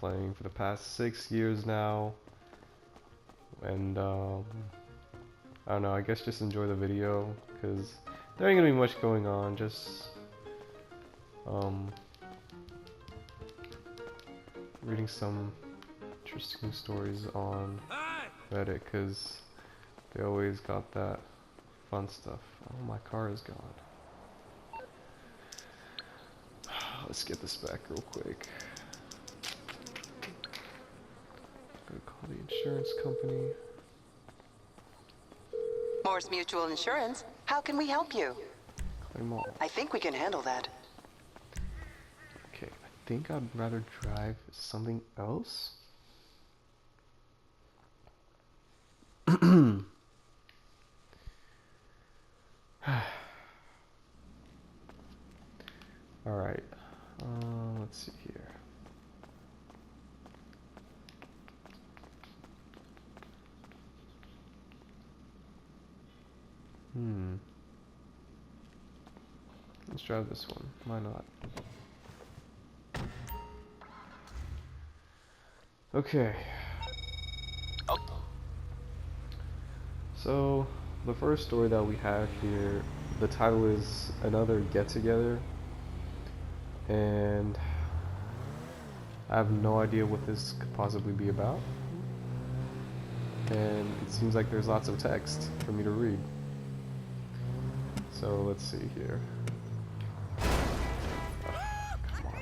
playing for the past 6 years now, and I don't know, I guess just enjoy the video, because there ain't gonna be much going on, just um, reading some interesting stories on Reddit, because they always got that fun stuff. Oh, my car is gone. Let's get this back real quick. Gotta call the insurance company. Morse Mutual Insurance. How can we help you? Claim all. I think we can handle that. Okay, I think I'd rather drive something else. Alright, let's see here. Let's drive this one. Why not? Okay. Oh. So, the first story that we have here, the title is Another Get Together. And I have no idea what this could possibly be about. And it seems like there's lots of text for me to read. So let's see here. Ugh, come on.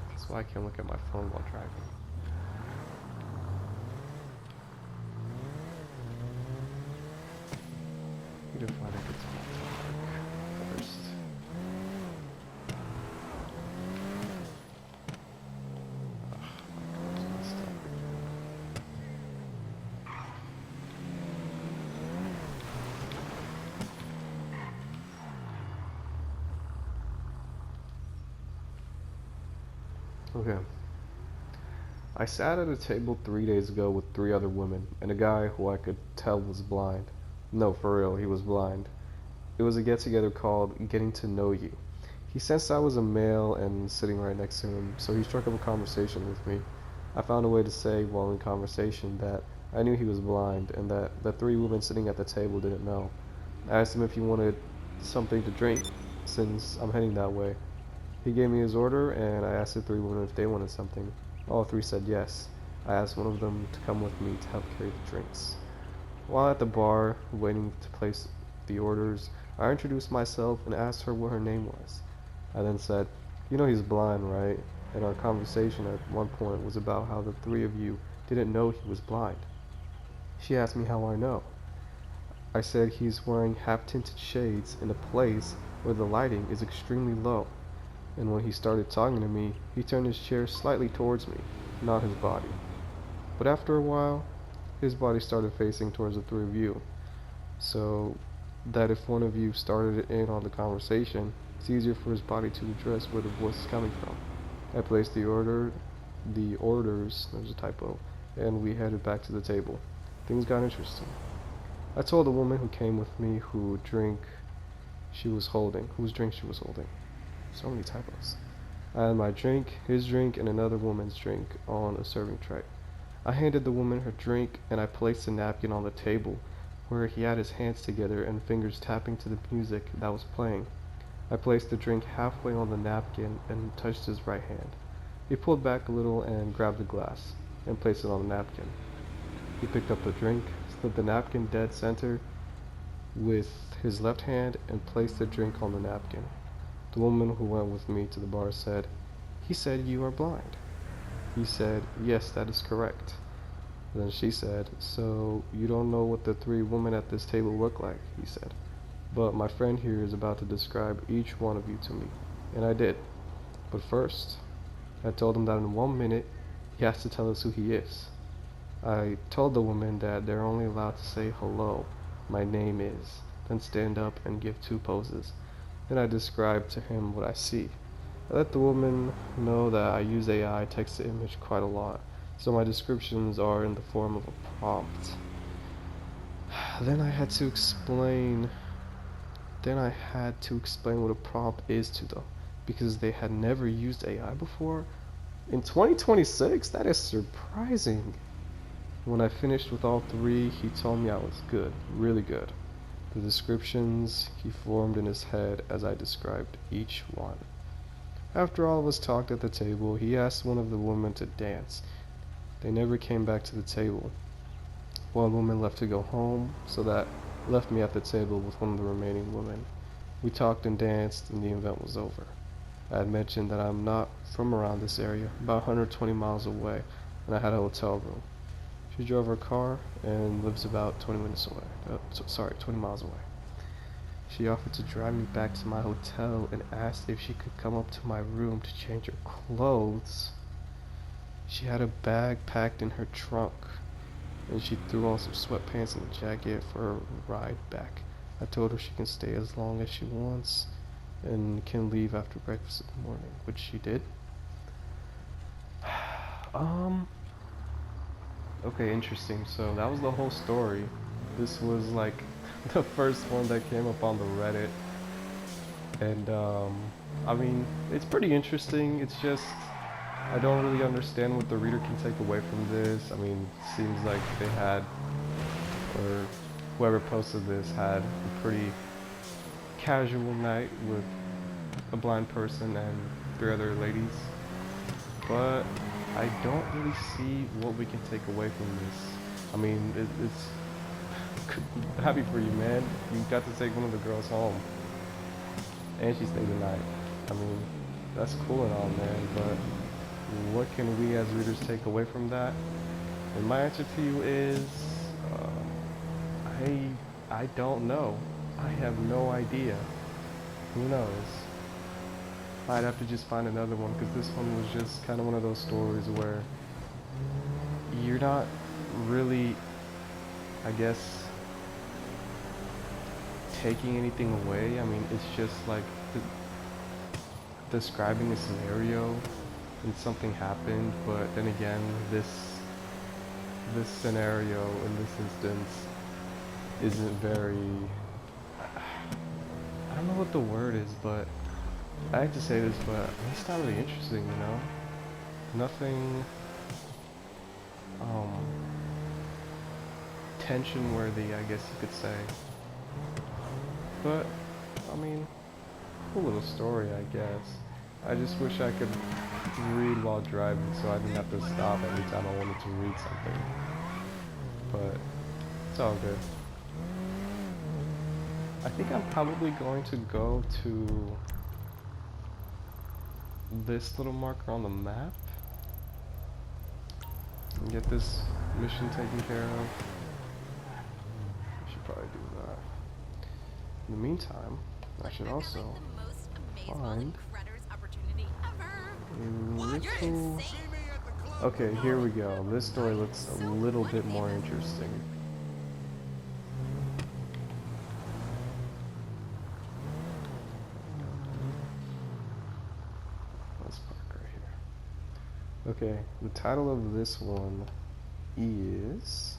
That's why I can't look at my phone while driving. Need to find a good small topic first. Ugh, my car's messed up. Okay. I sat at a table 3 days ago with 3 other women and a guy who I could tell was blind. No, for real, he was blind. It was a get-together called Getting to Know You. He sensed I was a male and sitting right next to him, so he struck up a conversation with me. I found a way to say while in conversation that I knew he was blind and that the 3 women sitting at the table didn't know. I asked him if he wanted something to drink, since I'm heading that way. He gave me his order, and I asked the 3 women if they wanted something. All 3 said yes. I asked one of them to come with me to help carry the drinks. While at the bar, waiting to place the orders, I introduced myself and asked her what her name was. I then said, "You know he's blind, right?" And our conversation at one point was about how the 3 of you didn't know he was blind. She asked me how I know. I said he's wearing half-tinted shades in a place where the lighting is extremely low. And when he started talking to me, he turned his chair slightly towards me, not his body. But after a while, his body started facing towards the 3 of you, so that if one of you started in on the conversation, it's easier for his body to address where the voice is coming from. I placed the orders, there's a typo, and we headed back to the table. Things got interesting. I told the woman who came with me whose drink she was holding. So many typos. I had my drink, his drink, and another woman's drink on a serving tray. I handed the woman her drink, and I placed a napkin on the table where he had his hands together and fingers tapping to the music that was playing. I placed the drink halfway on the napkin and touched his right hand. He pulled back a little and grabbed the glass and placed it on the napkin. He picked up the drink, slid the napkin dead center with his left hand, and placed the drink on the napkin. The woman who went with me to the bar said, "He said you are blind." He said, "Yes, that is correct." Then she said, "So you don't know what the 3 women at this table look like," he said. "But my friend here is about to describe each one of you to me." And I did. But first, I told him that in 1 minute, he has to tell us who he is. I told the woman that they're only allowed to say hello, "My name is," then stand up and give 2 poses. Then I described to him what I see. I let the woman know that I use AI text-to-image quite a lot, so my descriptions are in the form of a prompt. Then I had to explain what a prompt is to them, because they had never used AI before. In 2026? That is surprising. When I finished with all three, he told me I was good, really good. The descriptions he formed in his head as I described each one. After all of us talked at the table, he asked one of the women to dance. They never came back to the table. One woman left to go home, so that left me at the table with one of the remaining women. We talked and danced, and the event was over. I had mentioned that I'm not from around this area, about 120 miles away, and I had a hotel room. She drove her car and lives about 20 minutes away. 20 miles away. She offered to drive me back to my hotel and asked if she could come up to my room to change her clothes. She had a bag packed in her trunk, and she threw on some sweatpants and a jacket for a ride back. I told her she can stay as long as she wants and can leave after breakfast in the morning, which she did. Okay, interesting. So that was the whole story. This was like the first one that came up on the Reddit. And I mean, it's pretty interesting. It's just I don't really understand what the reader can take away from this. I mean, it seems like they had, or whoever posted this had a pretty casual night with a blind person and three other ladies. But I don't really see what we can take away from this. I mean, it's happy for you, man. You got to take one of the girls home, and she stayed the night. I mean, that's cool and all, man. But what can we as readers take away from that? And my answer to you is, I don't know. I have no idea. Who knows? I'd have to just find another one, because this one was just kind of one of those stories where you're not really, I guess, taking anything away. I mean, it's just like describing a scenario and something happened, but then again, this scenario in this instance isn't very, I don't know what the word is, but I hate to say this, but it's not really interesting, you know? Nothing, tension worthy, I guess you could say. But, I mean, cool little story, I guess. I just wish I could read while driving so I didn't have to stop every time I wanted to read something. But, it's all good. I think I'm probably going to go to this little marker on the map and get this mission taken care of. I should probably do that. In the meantime, I should also find a little... Okay, here we go. This story looks a little bit more interesting. Okay, the title of this one is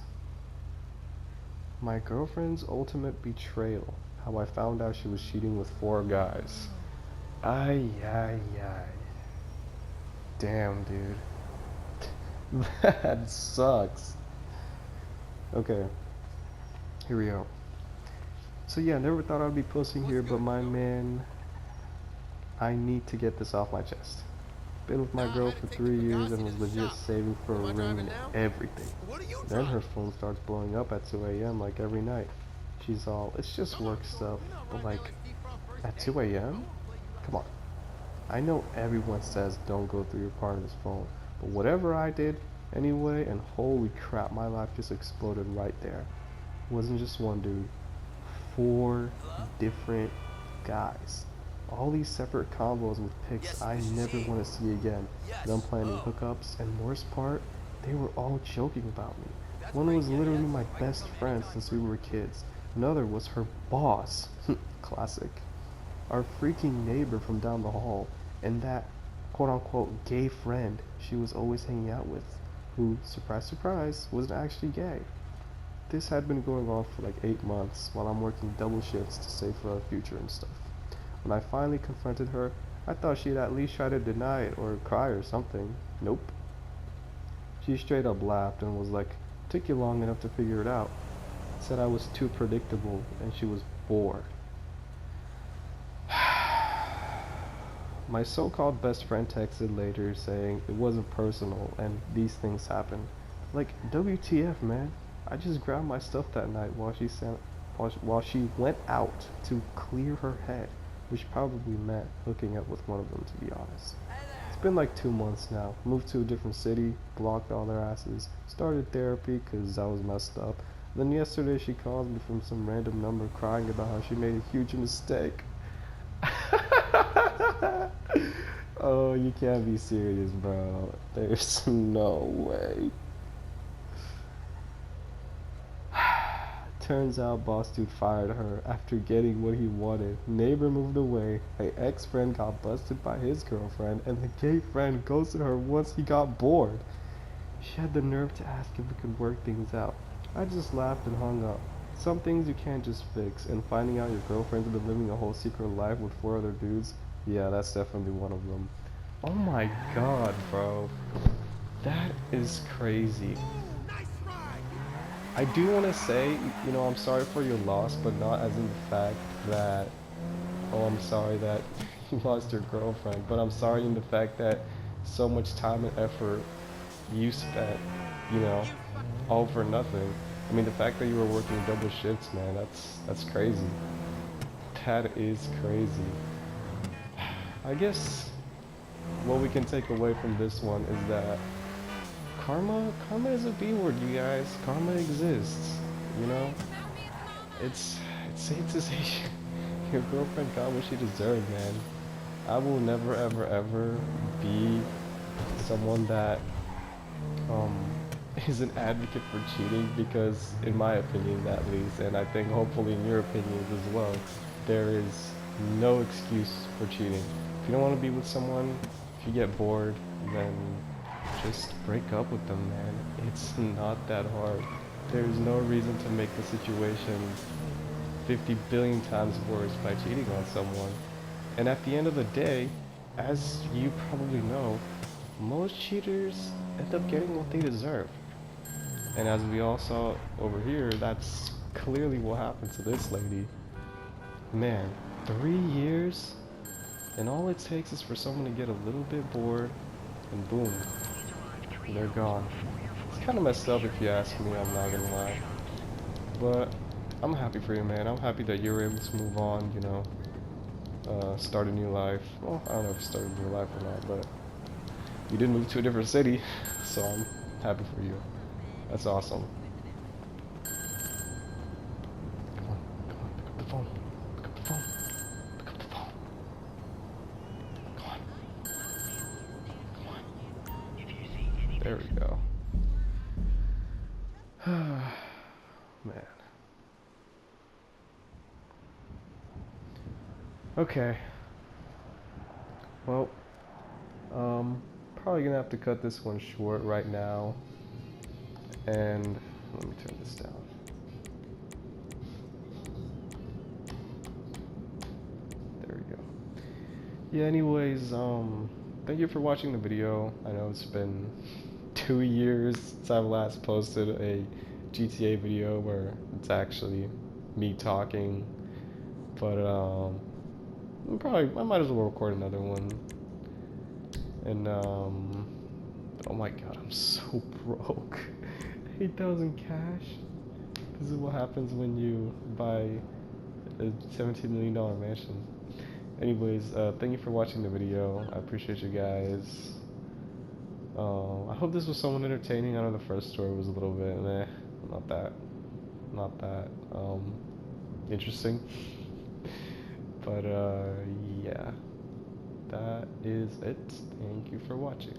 My Girlfriend's Ultimate Betrayal. How I Found Out She Was Cheating with 4 Guys. Ay. Damn, dude. That sucks. Okay, here we go. So yeah, never thought I'd be posting here, but my man, I need to get this off my chest. Been with my girl for 3 years and was legit saving for a ring and everything. Then her phone starts blowing up at 2 a.m. like every night. She's all, it's just work stuff, but like, at 2 a.m.? Come on. I know everyone says don't go through your partner's phone, but whatever I did anyway, and holy crap, my life just exploded right there. It wasn't just one dude, 4 different guys. All these separate combos with pics I never want to see again. Them planning hookups, and worst part, they were all joking about me. One was literally my best friend since we were kids. Another was her boss. Classic. Our freaking neighbor from down the hall. And that quote-unquote gay friend she was always hanging out with, who, surprise surprise, wasn't actually gay. This had been going on for like 8 months while I'm working double shifts to save for our future and stuff. When I finally confronted her, I thought she'd at least try to deny it or cry or something. Nope. She straight up laughed and was like, took you long enough to figure it out. Said I was too predictable and she was bored. My so-called best friend texted later saying it wasn't personal and these things happened. Like, WTF, man. I just grabbed my stuff that night while she went out to clear her head, which probably meant hooking up with one of them, to be honest. It's been like 2 months now. Moved to a different city, blocked all their asses, started therapy because I was messed up. Then yesterday she calls me from some random number crying about how she made a huge mistake. Oh, you can't be serious, bro. There's no way. Turns out boss dude fired her after getting what he wanted. Neighbor moved away. Her ex-friend got busted by his girlfriend, and the gay friend ghosted her once he got bored. She had the nerve to ask if we could work things out. I just laughed and hung up. Some things you can't just fix, and finding out your girlfriend's been living a whole secret life with 4 other dudes, yeah, that's definitely one of them. Oh my god, bro. That is crazy. I do want to say, you know, I'm sorry for your loss, but not as in the fact that, oh, I'm sorry that you lost your girlfriend, but I'm sorry in the fact that so much time and effort you spent, you know, all for nothing. I mean, the fact that you were working double shifts, man, that's crazy. That is crazy. I guess what we can take away from this one is that karma is a B word, you guys. Karma exists, you know? It's safe to say your girlfriend got what she deserved, man. I will never ever ever be someone that is an advocate for cheating because, in my opinion at least, and I think hopefully in your opinions as well, there is no excuse for cheating. If you don't want to be with someone, if you get bored, then just break up with them, man. It's not that hard. There's no reason to make the situation 50 billion times worse by cheating on someone. And at the end of the day, as you probably know, most cheaters end up getting what they deserve. And as we all saw over here, that's clearly what happened to this lady. Man, 3 years? And all it takes is for someone to get a little bit bored, and boom, they're gone. It's kind of messed up if you ask me, I'm not gonna lie. But I'm happy for you, man. I'm happy that you're able to move on, you know, start a new life. Well, I don't know if you started a new life or not, but you did move to a different city, so I'm happy for you. That's awesome. Come on, pick up the phone. Pick up the phone. Pick up the phone. Come on. Come on. There we go. Man. Okay. Well, probably gonna have to cut this one short right now. And let me turn this down. There we go. Yeah, anyways, thank you for watching the video. I know it's been 2 years since I've last posted a GTA video where it's actually me talking. But I might as well record another one. And oh my god, I'm so broke. 8,000 cash. This is what happens when you buy a $17 million mansion. Anyways, thank you for watching the video. I appreciate you guys. I hope this was somewhat entertaining. I know the first story was a little bit not that interesting. But yeah, that is it. Thank you for watching.